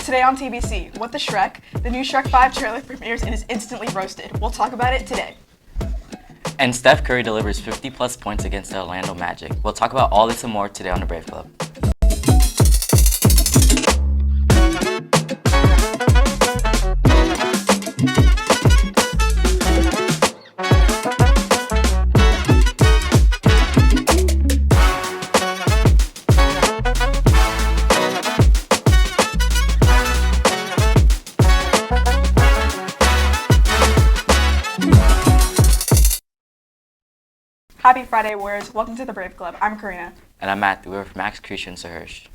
Today on TBC, what the Shrek? The new Shrek 5 trailer premieres and is instantly roasted. We'll talk about it today. And Steph Curry delivers 50-plus points against the Orlando Magic. We'll talk about all this and more today on the Brave Club. Happy Friday, Warriors. Welcome to the Brave Club. I'm Karina. And I'm Matthew. We're from Max, Krisha, and Sahersh.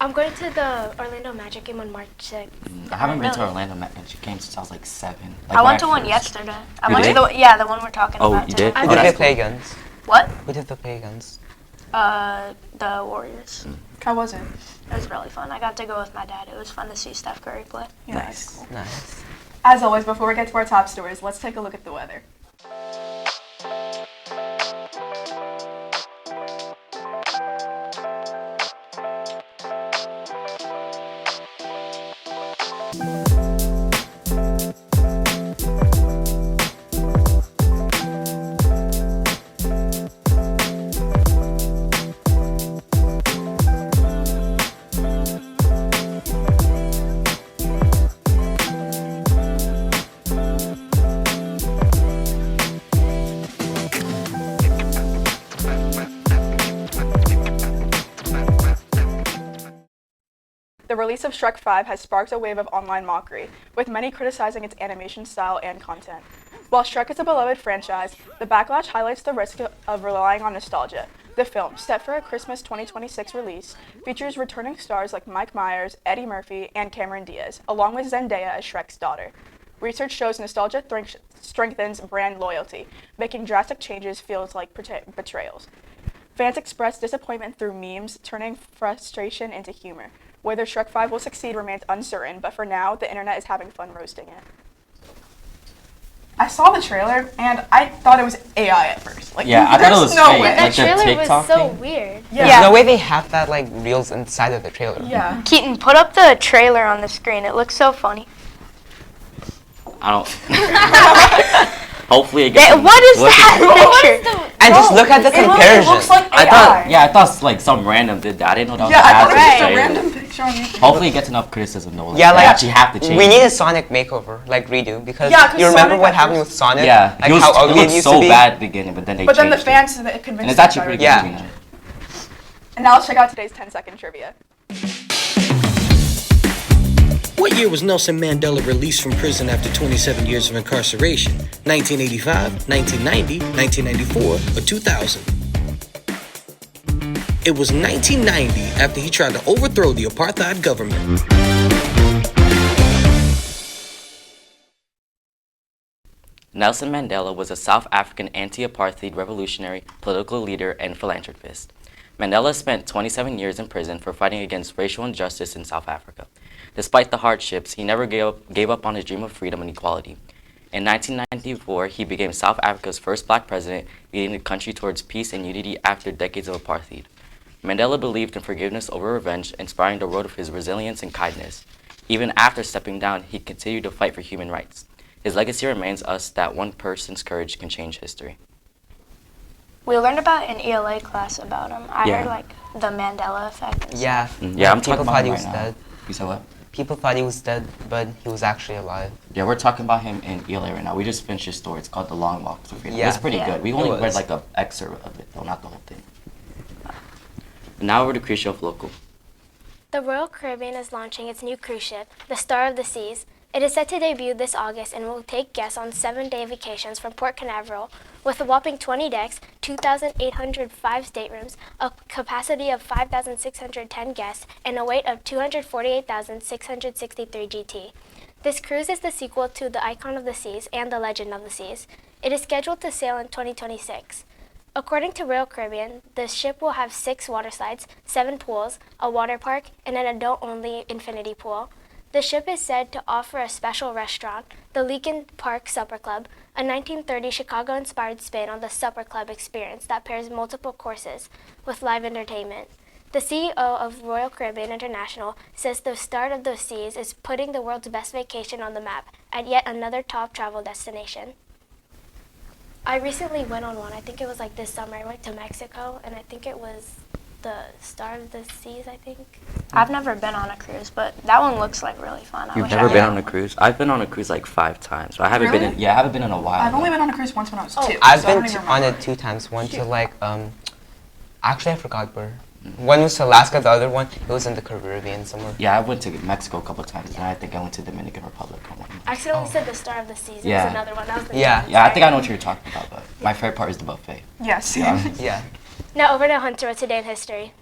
I'm going to the Orlando Magic game on March 6th. I haven't been to Orlando Magic game since I was like 7. I went to one yesterday. You did? The one we're talking about. You did? today. Who did they play against? What? Who did they play against? The Warriors. How was it? It was really fun. I got to go with my dad. It was fun to see Steph Curry play. Yeah, Nice. cool. Nice. As always, before we get to our top stories, let's take a look at the weather. The release of Shrek 5 has sparked a wave of online mockery, with many criticizing its animation style and content. While Shrek is a beloved franchise, the backlash highlights the risk of relying on nostalgia. The film, set for a Christmas 2026 release, features returning stars like Mike Myers, Eddie Murphy, and Cameron Diaz, along with Zendaya as Shrek's daughter. Research shows nostalgia strengthens brand loyalty, making drastic changes feel like betrayals. Fans express disappointment through memes, turning frustration into humor. Whether Shrek 5 will succeed remains uncertain, but for now, the internet is having fun roasting it. I saw the trailer, and I thought it was AI at first. I thought it was no fake. way. That Like the trailer was TikTok so thing? weird. Yeah. There's no way they have that like reels inside of the trailer. Yeah. Keaton, put up the trailer on the screen. It looks so funny. I don't... Hopefully it gets... What is that picture? And just look at the comparison. It looks like AI. I thought like some random did that. I didn't know that was Yeah, I thought it was just a trailer. random picture on YouTube. Hopefully it gets enough criticism though. Yeah, they like actually have to change we it. need a Sonic makeover, like redo, because Yeah, 'cause you remember Sonic what at happened first- with Sonic? Yeah, like it was, how it ugly looked it used so to be. bad at the beginning, but then they But then the changed fans it. convinced And it's them actually better. pretty Yeah. good to change it. And now let's check out today's 10-second trivia. What year was Nelson Mandela released from prison after 27 years of incarceration? 1985, 1990, 1994, or 2000? It was 1990 after he tried to overthrow the apartheid government. Nelson Mandela was a South African anti-apartheid revolutionary, political leader, and philanthropist. Mandela spent 27 years in prison for fighting against racial injustice in South Africa. Despite the hardships, he never gave up on his dream of freedom and equality. In 1994, he became South Africa's first black president, leading the country towards peace and unity after decades of apartheid. Mandela believed in forgiveness over revenge, inspiring the world with his resilience and kindness. Even after stepping down, he continued to fight for human rights. His legacy reminds us that one person's courage can change history. We learned about in ELA class about him. I Yeah. heard like the Mandela effect. And Yeah. Yeah, I'm People talking thought about he him was right now. dead. You said what? People thought he was dead, but he was actually alive. Yeah, we're talking about him in ELA right now. We just finished his story. It's called The Long Walk to Freedom. Yeah. It's pretty Yeah. good. We It only read was. like an excerpt of it, though, not the whole thing. Now over to Krisha of Local. The Royal Caribbean is launching its new cruise ship, the Star of the Seas. It is set to debut this August and will take guests on 7-day vacations from Port Canaveral with a whopping 20 decks, 2,805 staterooms, a capacity of 5,610 guests, and a weight of 248,663 GT. This cruise is the sequel to The Icon of the Seas and The Legend of the Seas. It is scheduled to sail in 2026. According to Royal Caribbean, the ship will have 6 water slides, 7 pools, a water park, and an adult-only infinity pool. The ship is said to offer a special restaurant, the Lincoln Park Supper Club, a 1930 Chicago-inspired spin on the Supper Club experience that pairs multiple courses with live entertainment. The CEO of Royal Caribbean International says the start of the seas is putting the world's best vacation on the map at yet another top travel destination. I recently went on one. I think it was like this summer. I went to Mexico, and I think it was the Star of the Seas, I think. I've never been on a cruise, but that one looks like really fun. I You've wish never I been had on a one. cruise? I've been on a cruise like 5 times. But I haven't Really? been in, I haven't been in a while. I've only been on a cruise once when I was 2. I've so I don't been even on remember. it 2 times. One to like actually I forgot where. One was to Alaska. The other one it was in the Caribbean somewhere. Yeah, I went to Mexico a couple times, and I think I went to Dominican Republic on one. I accidentally said the Star of the Seas. It Yeah. was another one. That was the Yeah. Yeah, I think I know what you're talking about, but my favorite part is the buffet. Yes. Yeah. Yeah. Now over to Hunter with Today in History.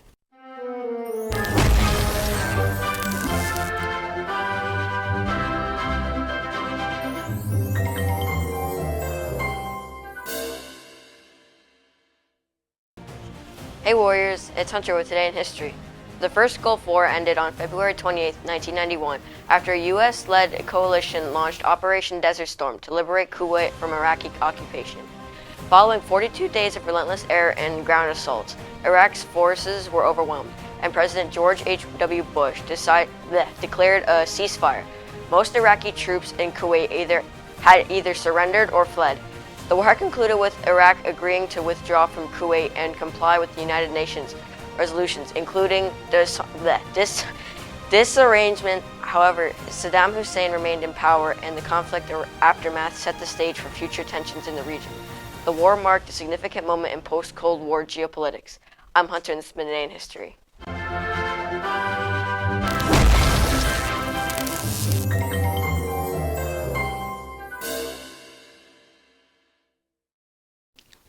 Hey Warriors, it's Hunter with Today in History. The first Gulf War ended on February 28, 1991, after a U.S.-led coalition launched Operation Desert Storm to liberate Kuwait from Iraqi occupation. Following 42 days of relentless air and ground assaults, Iraq's forces were overwhelmed, and President George H.W. Bush declared a ceasefire. Most Iraqi troops in Kuwait had either surrendered or fled. The war concluded with Iraq agreeing to withdraw from Kuwait and comply with the United Nations resolutions, including this arrangement. However, Saddam Hussein remained in power, and the conflict aftermath set the stage for future tensions in the region. The war marked a significant moment in post-Cold War geopolitics. I'm Hunter, and this has been Today in History.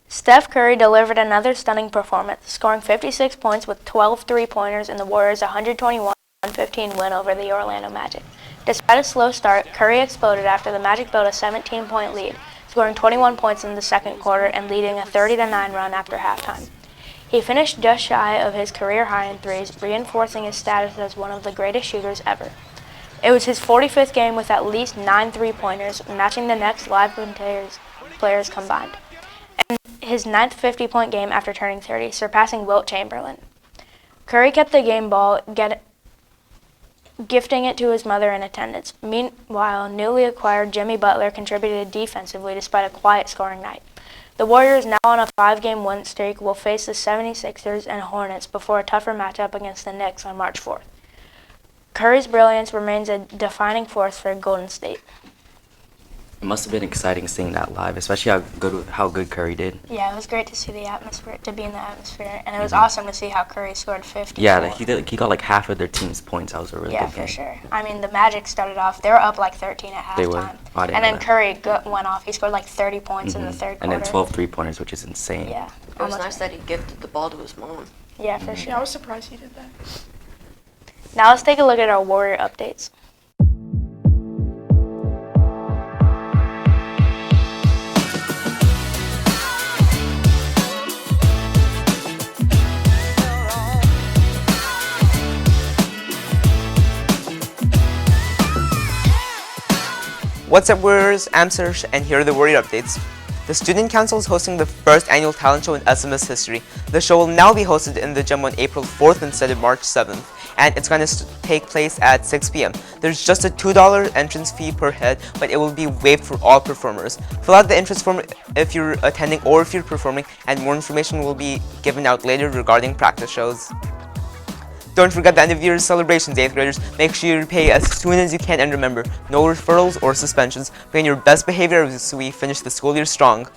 Steph Curry delivered another stunning performance, scoring 56 points with 12 three-pointers in the Warriors' 121-115 win over the Orlando Magic. Despite a slow start, Curry exploded after the Magic built a 17-point lead, scoring 21 points in the second quarter and leading a 30-9 run after halftime. He finished just shy of his career high in threes, reinforcing his status as one of the greatest shooters ever. It was his 45th game with at least 9 three-pointers, matching the next live players combined, and his 9th 50-point game after turning 30, surpassing Wilt Chamberlain. Curry kept the game ball, gifting it to his mother in attendance. Meanwhile, newly acquired Jimmy Butler contributed defensively despite a quiet scoring night. The Warriors, now on a 5-game win streak, will face the 76ers and Hornets before a tougher matchup against the Knicks on March 4th. Curry's brilliance remains a defining force for Golden State. It must have been exciting seeing that live, especially how good Curry did. Yeah, it was great to see the atmosphere, to be in the atmosphere, and it was awesome to see how Curry scored 50. Yeah, he got like half of their team's points. That was a really Yeah, good game. for sure. I mean, the Magic started off, they were up like 13 at halftime. They were. Oh, I didn't and know then that. Curry went off. He scored like 30 points in the third And quarter. then 12 three-pointers, which is insane. Yeah. It was nice that he gifted the ball to his mom. Yeah, for sure. Yeah, I was surprised he did that. Now let's take a look at our Warrior updates. What's up, Warriors? I'm Serge, and here are the Warrior updates. The Student Council is hosting the first annual talent show in SMS history. The show will now be hosted in the gym on April 4th instead of March 7th, and it's going to take place at 6 p.m. There's just a $2 entrance fee per head, but it will be waived for all performers. Fill out the entrance form if you're attending or if you're performing, and more information will be given out later regarding practice shows. Don't forget the end of year celebrations, 8th graders. Make sure you pay as soon as you can, and remember, no referrals or suspensions. Be on your best behavior as we finish the school year strong.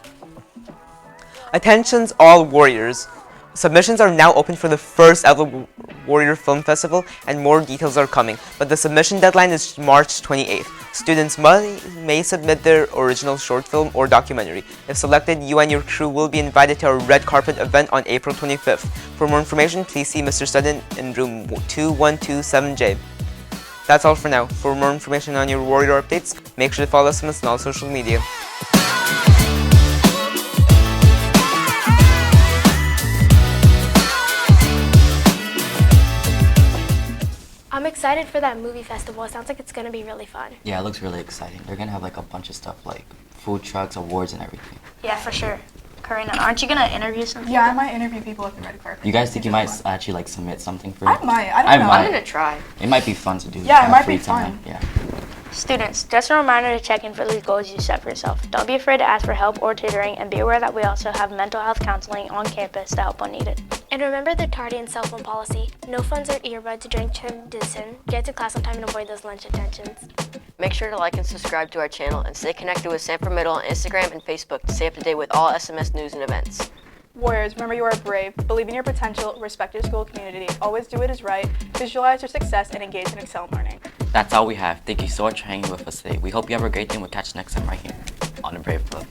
Attentions all Warriors. Submissions are now open for the first ever Warrior Film Festival, and more details are coming, but the submission deadline is March 28th. Students may submit their original short film or documentary. If selected, you and your crew will be invited to our red carpet event on April 25th. For more information, please see Mr. Sutton in room 2127J. That's all for now. For more information on your Warrior updates, make sure to follow us on all social media. I'm excited for that movie festival. It sounds like it's going to be really fun. Yeah, it looks really exciting. They're gonna have like a bunch of stuff like food trucks, awards, and everything. Yeah, for sure. Karina, aren't you gonna interview some people? Yeah, I might interview people at the red carpet. You guys think you might actually like submit something for? I might. I don't know. I'm gonna try. It might be fun to do. Yeah, it have might free be time. fun. Yeah. Students, just a reminder to check in for these goals you set for yourself. Don't be afraid to ask for help or tutoring, and be aware that we also have mental health counseling on campus to help when needed. And remember the tardy and cell phone policy. No phones or earbuds during transition. Get to class on time and avoid those lunch detentions. Make sure to like and subscribe to our channel and stay connected with Sanford Middle on Instagram and Facebook to stay up to date with all SMS news and events. Warriors, remember you are brave. Believe in your potential, respect your school community, always do what is right, visualize your success, and engage and excel in learning. That's all we have. Thank you so much for hanging with us today. We hope you have a great day and we'll catch you next time right here on The Brave Club.